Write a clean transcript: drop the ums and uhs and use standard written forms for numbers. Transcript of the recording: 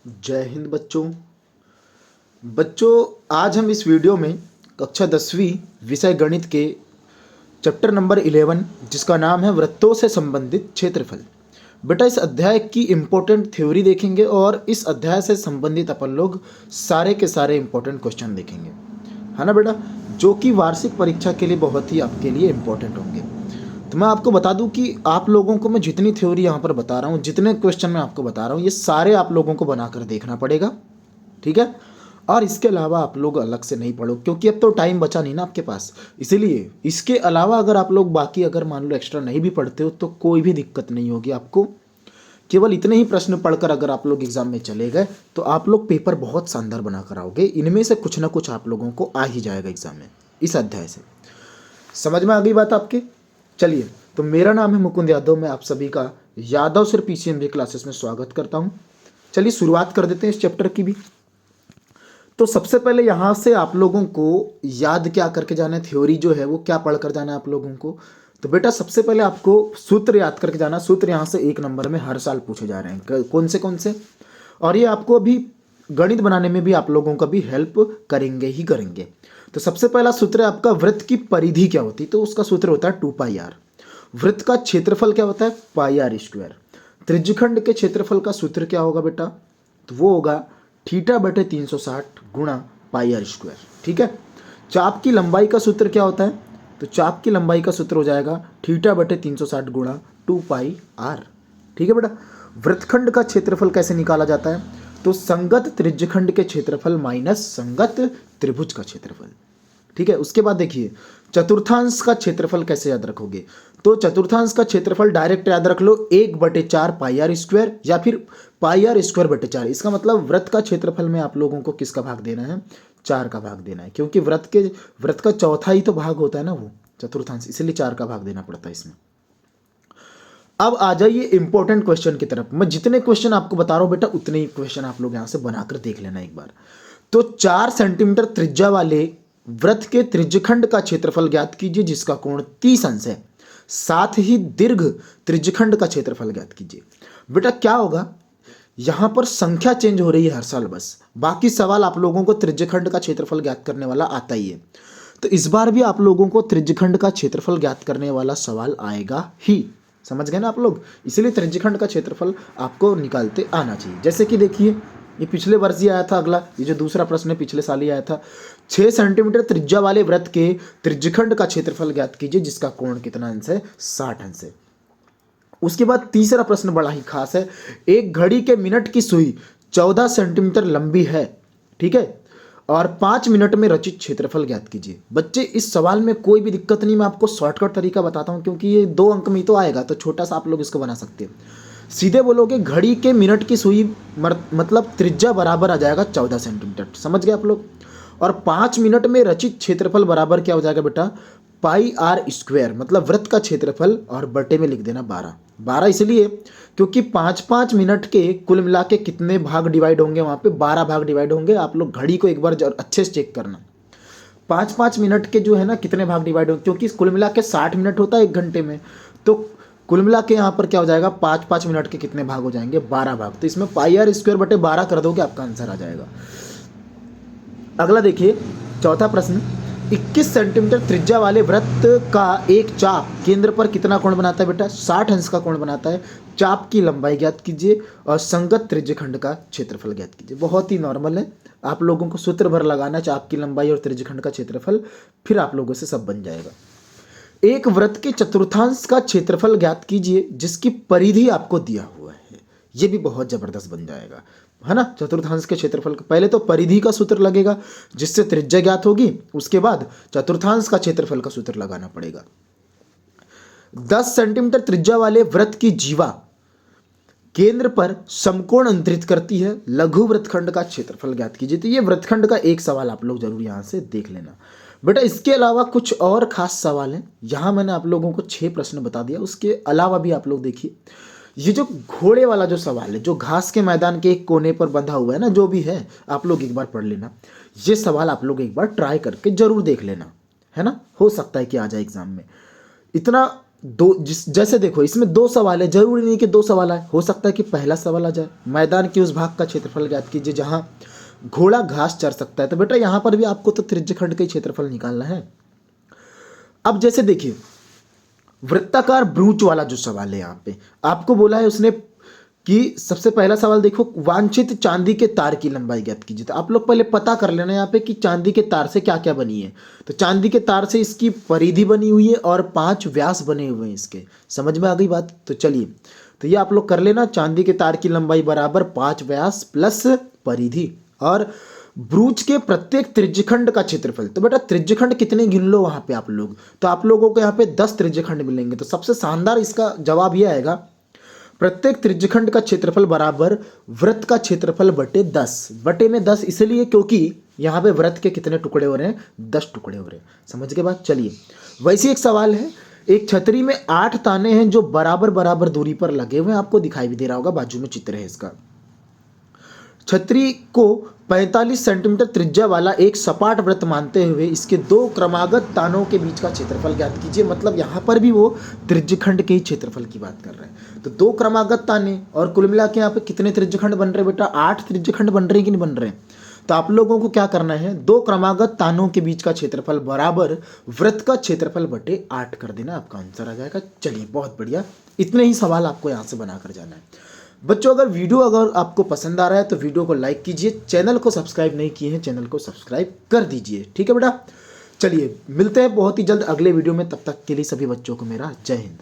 जय हिंद बच्चों। आज हम इस वीडियो में कक्षा 10वीं विषय गणित के चैप्टर नंबर 11 जिसका नाम है वृत्तों से संबंधित क्षेत्रफल। बेटा इस अध्याय की इम्पोर्टेंट थ्योरी देखेंगे और इस अध्याय से संबंधित अपन लोग सारे के सारे इम्पोर्टेंट क्वेश्चन देखेंगे, है ना बेटा, जो कि वार्षिक परीक्षा के लिए बहुत ही आपके लिए इम्पोर्टेंट होंगे। तो मैं आपको बता दूं कि आप लोगों को मैं जितनी थ्योरी यहाँ पर बता रहा हूँ, जितने क्वेश्चन मैं आपको बता रहा हूँ, ये सारे आप लोगों को बनाकर देखना पड़ेगा, ठीक है। और इसके अलावा आप लोग अलग से नहीं पढ़ो क्योंकि अब तो टाइम बचा नहीं ना आपके पास। इसीलिए इसके अलावा अगर आप लोग बाकी अगर मान लो एक्स्ट्रा नहीं भी पढ़ते हो तो कोई भी दिक्कत नहीं होगी आपको। केवल इतने ही प्रश्न पढ़कर अगर आप लोग एग्जाम में चले गए तो आप लोग पेपर बहुत शानदार बना कर आओगे। इनमें से कुछ ना कुछ आप लोगों को आ ही जाएगा एग्जाम में इस अध्याय से। समझ में आ गई बात आपके? चलिए, तो मेरा नाम है मुकुंद यादव, मैं आप सभी का यादव सर पीसीएमबी क्लासेस में स्वागत करता हूं। चलिए शुरुआत कर देते हैं इस चैप्टर की भी। तो सबसे पहले यहाँ से आप लोगों को याद क्या करके जाना है, थ्योरी जो है वो क्या पढ़ कर जाना है आप लोगों को। तो बेटा सबसे पहले आपको सूत्र याद करके जाना। सूत्र यहाँ से 1 नंबर में हर साल पूछे जा रहे हैं, कौन से, और ये आपको अभी गणित बनाने में भी आप लोगों का भी हेल्प करेंगे ही करेंगे। तो सबसे पहला सूत्र है आपका, वृत्त की परिधि क्या होती है? तो उसका सूत्र होता है 2πr। वृत्त का क्षेत्रफल क्या होता है? πr²। त्रिज्यखंड के क्षेत्रफल का सूत्र क्या होगा बेटा? तो वो होगा θ/360 गुणा πr², ठीक है। चाप की लंबाई का सूत्र क्या होता है? तो चाप की लंबाई का सूत्र हो जाएगा θ/360 गुणा 2πr, ठीक है बेटा। वृत्तखंड का क्षेत्रफल कैसे निकाला जाता है? तो संगत त्रिज्यखंड के क्षेत्रफल माइनस संगत त्रिभुज का क्षेत्रफल, ठीक है। उसके बाद देखिए चतुर्थांश का क्षेत्रफल कैसे याद रखोगे? तो चतुर्थांश का क्षेत्रफल डायरेक्ट याद रख लो 1/4 πr² या फिर πr²/4। इसका मतलब वृत्त का क्षेत्रफल में आप लोगों को किसका भाग देना है? 4 का भाग देना है, क्योंकि वृत्त का चौथा ही तो भाग होता है ना वो चतुर्थांश, इसलिए 4 का भाग देना पड़ता है इसमें। अब आ जाइए इंपॉर्टेंट क्वेश्चन की तरफ। मैं जितने क्वेश्चन आपको बता रहा हूं बेटा उतने ही क्वेश्चन आप लोग यहां से बनाकर देख लेना एक बार। तो 4 सेंटीमीटर त्रिज्या वाले वृत्त के त्रिज्यखंड का क्षेत्रफल ज्ञात कीजिए जिसका कोण 30 अंश है। साथ ही दीर्घ त्रिज्यखंड का क्षेत्रफल ज्ञात कीजिए। बेटा क्या होगा, यहां पर संख्या चेंज हो रही है हर साल, बस बाकी सवाल आप लोगों को त्रिज्यखंड का क्षेत्रफल ज्ञात करने वाला आता ही है। तो इस बार भी आप लोगों को त्रिज्यखंड का क्षेत्रफल ज्ञात करने वाला सवाल आएगा ही, समझ गए ना आप लोग। इसलिए त्रिज्यखंड का क्षेत्रफल आपको निकालते आना चाहिए। जैसे कि देखिए ये पिछले वर्ष ही आया था, अगला ये जो दूसरा प्रश्न है पिछले साल ही आया था। 6 सेंटीमीटर त्रिज्या वाले वृत्त के त्रिज्यखंड का क्षेत्रफल ज्ञात कीजिए जिसका कोण कितना अंश है? 60 अंश है। उसके बाद तीसरा प्रश्न बड़ा ही खास है। एक घड़ी के मिनट की सुई 14 सेंटीमीटर लंबी है, ठीक है, और 5 मिनट में रचित क्षेत्रफल ज्ञात कीजिए। बच्चे इस सवाल में कोई भी दिक्कत नहीं, मैं आपको शॉर्टकट तरीका बताता हूं क्योंकि ये 2 अंक में ही तो आएगा, तो छोटा सा आप लोग इसको बना सकते हैं। सीधे बोलोगे घड़ी के मिनट की सुई मतलब त्रिज्या बराबर आ जाएगा 14 सेंटीमीटर, समझ गए आप लोग। और 5 मिनट में रचित क्षेत्रफल बराबर क्या हो जाएगा बेटा? πr², मतलब वृत्त का क्षेत्रफल, और बटे में लिख देना 12 इसलिए क्योंकि 5-5 मिनट के कुल मिला के कितने भाग डिवाइड होंगे? वहां पे 12 भाग डिवाइड होंगे। आप लोग घड़ी को एक बार अच्छे से चेक करना, 5-5 मिनट के जो है ना कितने भाग डिवाइड होंगे, क्योंकि कुल मिला के 60 मिनट होता है 1 घंटे में। तो कुल मिला के यहाँ पर क्या हो जाएगा? 5-5 मिनट के कितने भाग हो जाएंगे? 12 भाग। तो इसमें πr²/12 कर दोगे आपका आंसर आ जाएगा। अगला देखिए चौथा प्रश्न, 21 सेंटीमीटर त्रिज्या वाले वृत्त का एक चाप केंद्र पर कितना कोण बनाता है बेटा? 60 अंश का कोण बनाता है। चाप की लंबाई ज्ञात कीजिए और संगत त्रिज्यखंड का क्षेत्रफल ज्ञात कीजिए। बहुत ही नॉर्मल है, आप लोगों को सूत्र भर लगाना, चाप की लंबाई और त्रिज्यखंड का क्षेत्रफल, फिर आप लोगों से सब बन जाएगा। एक वृत्त के चतुर्थांश का क्षेत्रफल ज्ञात कीजिए जिसकी परिधि आपको दिया हुआ है। ये भी बहुत जबरदस्त बन जाएगा, है ना। चतुर्थांश के क्षेत्रफल का पहले तो परिधि का सूत्र लगेगा जिससे त्रिज्या ज्ञात होगी, उसके बाद चतुर्थांश का क्षेत्रफल का सूत्र लगाना पड़ेगा। 10 सेंटीमीटर त्रिज्या वाले वृत्त की जीवा केंद्र पर समकोण अंतरित करती है, लघु वृत्तखंड का क्षेत्रफल ज्ञात कीजिए। तो ये वृत्तखंड का एक सवाल आप लोग जरूर यहां से देख लेना बेटा। इसके अलावा कुछ और खास सवाल हैं, यहां मैंने आप लोगों को 6 प्रश्न बता दिया। उसके अलावा भी आप लोग देखिए, ये जो घोड़े वाला जो सवाल है, जो घास के मैदान के एक कोने पर बंधा हुआ है ना, जो भी है आप लोग एक बार पढ़ लेना। ये सवाल आप लोग एक बार ट्राई करके जरूर देख लेना, है ना, हो सकता है कि आ जाए एग्जाम में। इतना जैसे देखो इसमें दो सवाल है, जरूरी नहीं कि दो सवाल आए, हो सकता है कि पहला सवाल आ जाए, मैदान के उस भाग का क्षेत्रफल ज्ञात कीजिए जहां घोड़ा घास चर सकता है। तो बेटा यहां पर भी आपको तो त्रिज्यखंड का ही क्षेत्रफल निकालना है। अब जैसे देखिए वृत्ताकार ब्रूच वाला जो सवाल है, यहाँ पे आपको बोला है उसने कि सबसे पहला सवाल देखो, वांछित चांदी के तार की लंबाई ज्ञात कीजिए। तो आप लोग पहले पता कर लेना यहाँ पे कि चांदी के तार से क्या क्या बनी है। तो चांदी के तार से इसकी परिधि बनी हुई है और 5 व्यास बने हुए हैं इसके। समझ में आ गई बात? तो चलिए, तो ये आप लोग कर लेना, चांदी के तार की लंबाई बराबर 5 व्यास प्लस परिधि और ब्रूच के प्रत्येक त्रिज्यखंड का क्षेत्रफल। तो बेटा त्रिज्यखंड कितने गिन लो वहां पे आप लोग, तो आप लोगों को यहाँ पे 10 त्रिज्यखंड मिलेंगे। तो सबसे शानदार इसका जवाब ये आएगा, प्रत्येक त्रिज्यखंड का क्षेत्रफल बराबर वृत्त का क्षेत्रफल बटे 10। बटे में 10 इसलिए क्योंकि यहाँ पे वृत्त के कितने टुकड़े हो रहे हैं, 10 टुकड़े हो रहे हैं। समझ के बाद चलिए, वैसे एक सवाल है, एक छतरी में 8 ताने हैं जो बराबर बराबर दूरी पर लगे हुए हैं। आपको दिखाई भी दे रहा होगा, बाजू में चित्र है इसका। छतरी को 45 सेंटीमीटर त्रिज्या वाला एक सपाट वृत्त मानते हुए इसके 2 क्रमागत तानों के बीच का क्षेत्रफल ज्ञात कीजिए। मतलब यहाँ पर भी वो त्रिज्यखंड के ही क्षेत्रफल की बात कर रहे हैं। तो 2 क्रमागत ताने और कुल मिला के यहाँ पे कितने त्रिज्यखंड बन रहे हैं बेटा, 8 त्रिज्यखंड बन रहे हैं कि नहीं बन रहे हैं। तो आप लोगों को क्या करना है, 2 क्रमागत तानों के बीच का क्षेत्रफल बराबर वृत्त का क्षेत्रफल बटे 8 कर देना, आपका आंसर आ जाएगा। चलिए बहुत बढ़िया, इतने ही सवाल आपको यहाँ से बनाकर जाना है। बच्चों अगर आपको पसंद आ रहा है तो वीडियो को लाइक कीजिए, चैनल को सब्सक्राइब नहीं किए हैं चैनल को सब्सक्राइब कर दीजिए, ठीक है बेटा। चलिए मिलते हैं बहुत ही जल्द अगले वीडियो में, तब तक के लिए सभी बच्चों को मेरा जय हिंद।